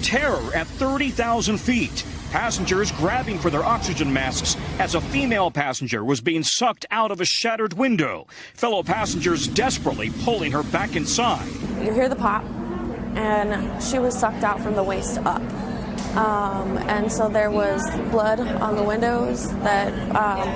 terror at 30,000 feet. Passengers grabbing for their oxygen masks as a female passenger was being sucked out of a shattered window. Fellow passengers desperately pulling her back inside. You hear the pop, and she was sucked out from the waist up. And so there was blood on the windows that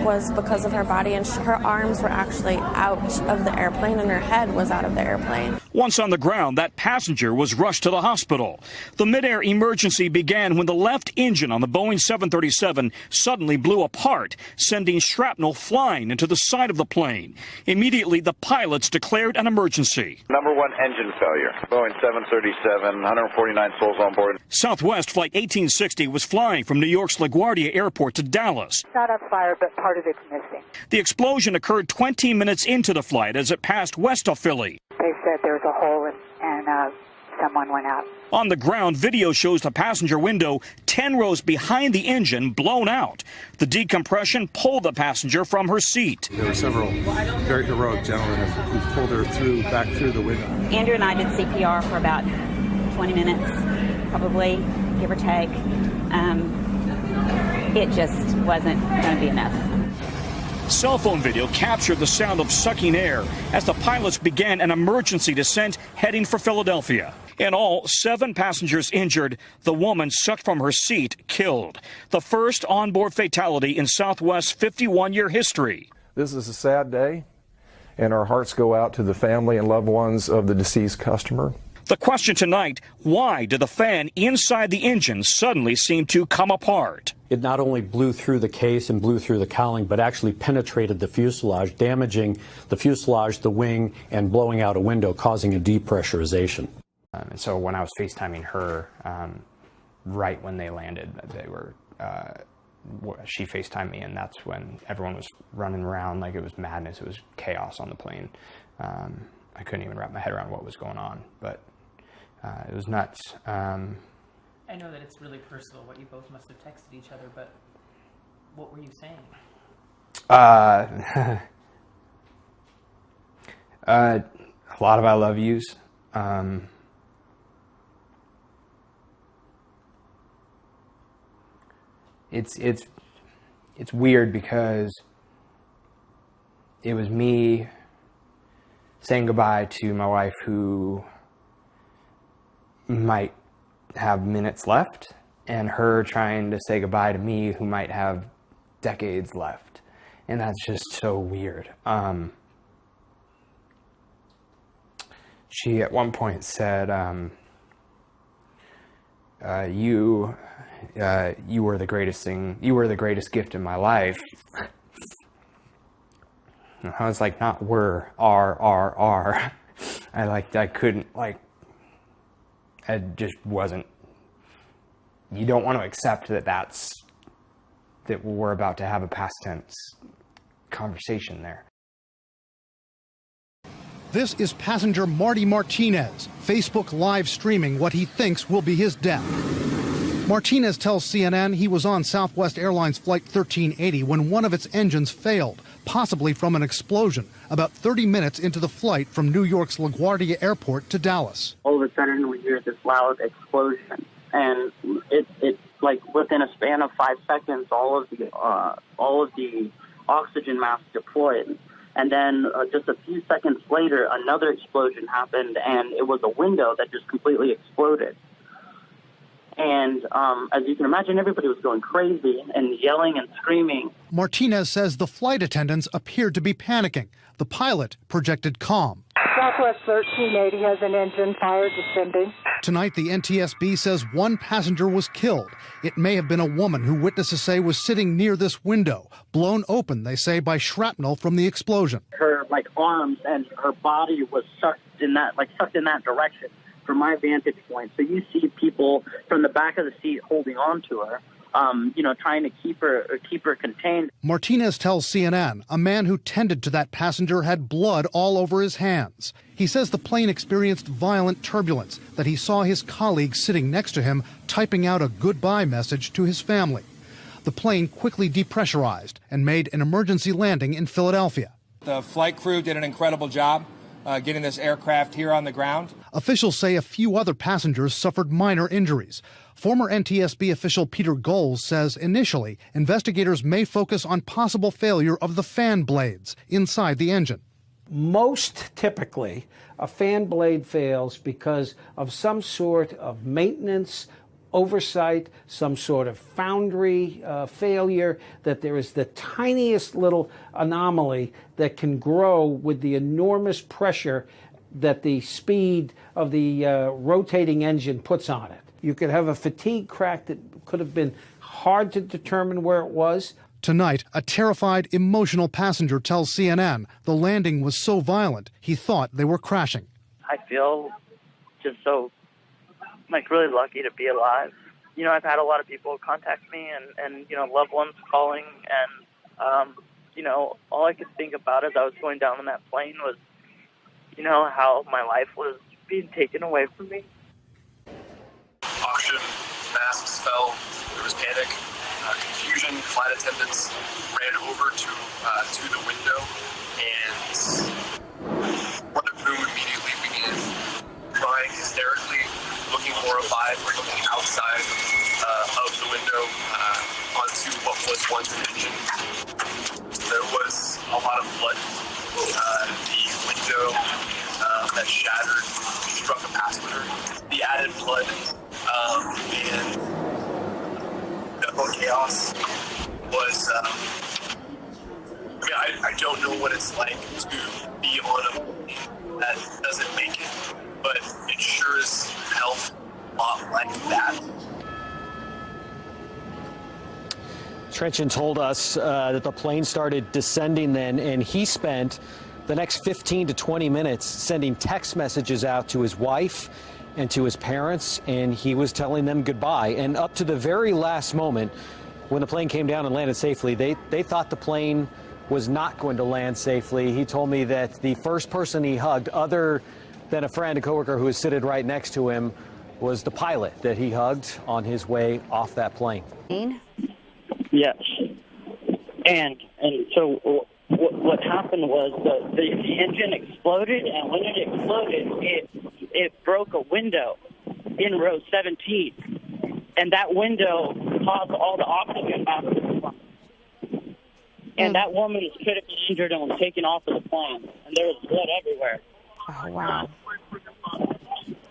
was because of her body, and her arms were actually out of the airplane and her head was out of the airplane. Once on the ground, that passenger was rushed to the hospital. The midair emergency began when the left engine on the Boeing 737 suddenly blew apart, sending shrapnel flying into the side of the plane. Immediately, the pilots declared an emergency. Number one engine failure. Boeing 737, 149 souls on board. SouthWest Flight 1860 was flying from New York's LaGuardia Airport to Dallas. Not on fire, but part of it's missing. The explosion occurred 20 minutes into the flight as it passed west of Philly. They said there was a hole and someone went out. On the ground, video shows the passenger window 10 rows behind the engine blown out. The decompression pulled the passenger from her seat. There were several very heroic gentlemen who pulled her back through the window. Andrew and I did CPR for about 20 minutes, probably, give or take. It just wasn't going to be enough. Cell phone video captured the sound of sucking air as the pilots began an emergency descent heading for Philadelphia. In all, 7 passengers injured, the woman sucked from her seat killed. The first onboard fatality in Southwest's 51-year history. This is a sad day, and our hearts go out to the family and loved ones of the deceased customer. The question tonight, why did the fan inside the engine suddenly seem to come apart? It not only blew through the case and blew through the cowling, but actually penetrated the fuselage, damaging the fuselage, the wing, and blowing out a window, causing a depressurization. And so when I was FaceTiming her, right when they landed, she FaceTimed me, and that's when everyone was running around like it was madness. It was chaos on the plane. I couldn't even wrap my head around what was going on, but it was nuts. I know that it's really personal what you both must have texted each other, but what were you saying? A lot of I love yous. It's weird because it was me saying goodbye to my wife who might have minutes left, and her trying to say goodbye to me who might have decades left. And that's just so weird. She at one point said, you were the greatest thing, you were the greatest gift in my life. I was like, not were, are. I couldn't, I just wasn't. You don't want to accept that we're about to have a past tense conversation there. This is passenger Marty Martinez, Facebook live streaming what he thinks will be his death. Martinez tells CNN he was on Southwest Airlines Flight 1380 when one of its engines failed, possibly from an explosion, about 30 minutes into the flight from New York's LaGuardia Airport to Dallas. All of a sudden, we hear this loud explosion, and it's like within a span of 5 seconds, all of the oxygen masks deployed. And then just a few seconds later, another explosion happened, and it was a window that just completely exploded. And as you can imagine, everybody was going crazy and yelling and screaming. Martinez says the flight attendants appeared to be panicking. The pilot projected calm. Southwest 1380 has an engine fire descending. Tonight, the NTSB says one passenger was killed. It may have been a woman who witnesses say was sitting near this window, blown open, they say, by shrapnel from the explosion. Her arms and her body was sucked in that direction from my vantage point. So you see people from the back of the seat holding on to her, trying to keep her contained. Martinez tells CNN a man who tended to that passenger had blood all over his hands. He says the plane experienced violent turbulence, that he saw his colleague sitting next to him typing out a goodbye message to his family. The plane quickly depressurized and made an emergency landing in Philadelphia. The flight crew did an incredible job. getting this aircraft here on the ground. Officials say a few other passengers suffered minor injuries. Former NTSB official Peter Goals says initially investigators may focus on possible failure of the fan blades inside the engine. Most typically, a fan blade fails because of some sort of maintenance, oversight, some sort of foundry failure, that there is the tiniest little anomaly that can grow with the enormous pressure that the speed of the rotating engine puts on it. You could have a fatigue crack that could have been hard to determine where it was. Tonight, a terrified, emotional passenger tells CNN the landing was so violent he thought they were crashing. I feel just so, really lucky to be alive. You know, I've had a lot of people contact me and loved ones calling, and, all I could think about as I was going down on that plane was, how my life was being taken away from me. Oxygen masks fell. There was panic, confusion. Flight attendants ran over to the window, and Wonder Boom immediately began crying hysterically, looking horrified. We're looking outside of the window onto what was once an engine. There was a lot of blood. The window that shattered struck a passenger. The added blood and the whole chaos was, I don't know what it's like to be on a plane that doesn't make it, but it sure as hell a lot like that. Trenchon told us that the plane started descending then, and he spent the next 15 to 20 minutes sending text messages out to his wife and to his parents, and he was telling them goodbye. And up to the very last moment, when the plane came down and landed safely, they thought the plane was not going to land safely. He told me that the first person he hugged, other than a friend, a coworker who was sitting right next to him, was the pilot that he hugged on his way off that plane. Yes. And so what happened was the engine exploded, and when it exploded, it broke a window in row 17. And that window caused all the oxygen out of the plane. And that woman was critically injured and was taken off of the plane. And there was blood everywhere. Oh, wow.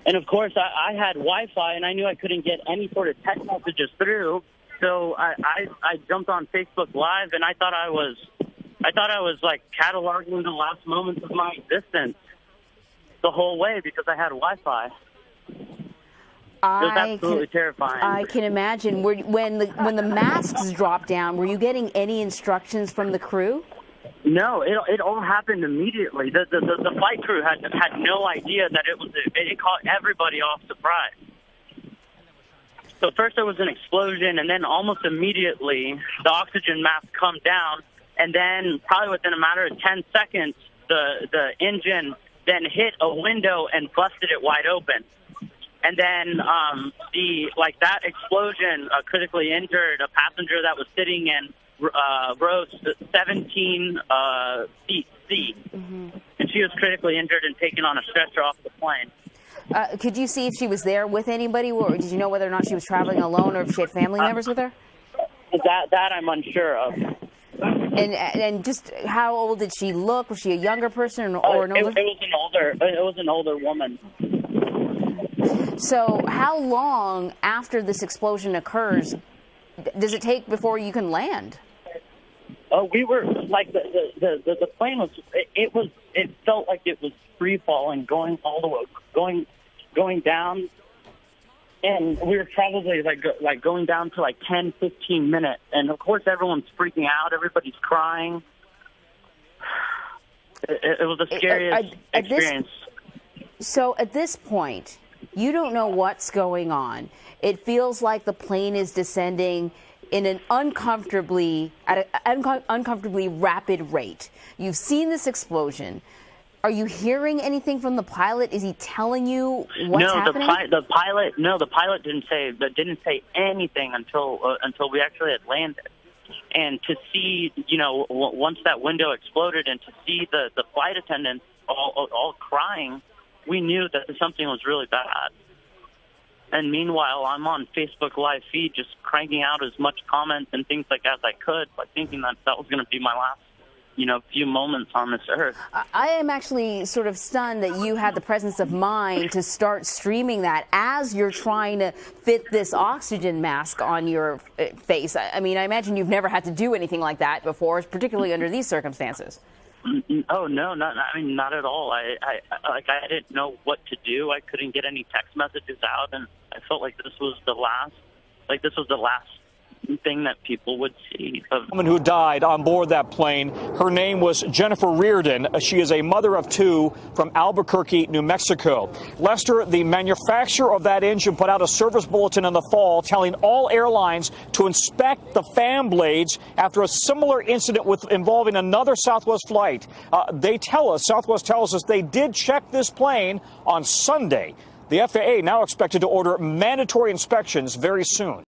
And, of course, I had Wi-Fi, and I knew I couldn't get any sort of text messages through. So I jumped on Facebook Live, and I thought I was like cataloging the last moments of my existence the whole way because I had Wi-Fi. It was absolutely terrifying. I can imagine. When the masks dropped down, were you getting any instructions from the crew? No, it all happened immediately. The flight crew had no idea that it caught everybody off surprise. So first there was an explosion, and then almost immediately the oxygen mask come down, and then probably within a matter of 10 seconds, the engine then hit a window and busted it wide open. And then that explosion critically injured a passenger that was sitting in row 17 seat C. Mm-hmm. And she was critically injured and taken on a stretcher off the plane. Could you see if she was there with anybody, or did you know whether or not she was traveling alone or if she had family members with her? That I'm unsure of. And just how old did she look? Was she a younger person or an older? It was an older woman. So how long after this explosion occurs does it take before you can land? Oh, we were like the plane was. It felt like it was free falling, going all the way, going down, and we were probably like going down to like 10, 15 minutes, and of course everyone's freaking out, everybody's crying. It was the scariest experience. So at this point, you don't know what's going on. It feels like the plane is descending in an uncomfortably rapid rate. You've seen this explosion. Are you hearing anything from the pilot? Is he telling you what's happening? The pilot didn't say anything until we actually had landed. And to see, once that window exploded, and to see the flight attendants all crying, we knew that something was really bad. And meanwhile, I'm on Facebook live feed just cranking out as much comments and things like as I could, like thinking that was going to be my last, few moments on this earth. I am actually sort of stunned that you had the presence of mind to start streaming that as you're trying to fit this oxygen mask on your face. I mean, I imagine you've never had to do anything like that before, particularly under these circumstances. Oh no, not at all. I didn't know what to do. I couldn't get any text messages out, and I felt like this was the last thing that people would see. The woman who died on board that plane, her name was Jennifer Reardon. She is a mother of two from Albuquerque, New Mexico. Lester, the manufacturer of that engine, put out a service bulletin in the fall telling all airlines to inspect the fan blades after a similar incident involving another Southwest flight. Southwest tells us they did check this plane on Sunday. The FAA now expected to order mandatory inspections very soon.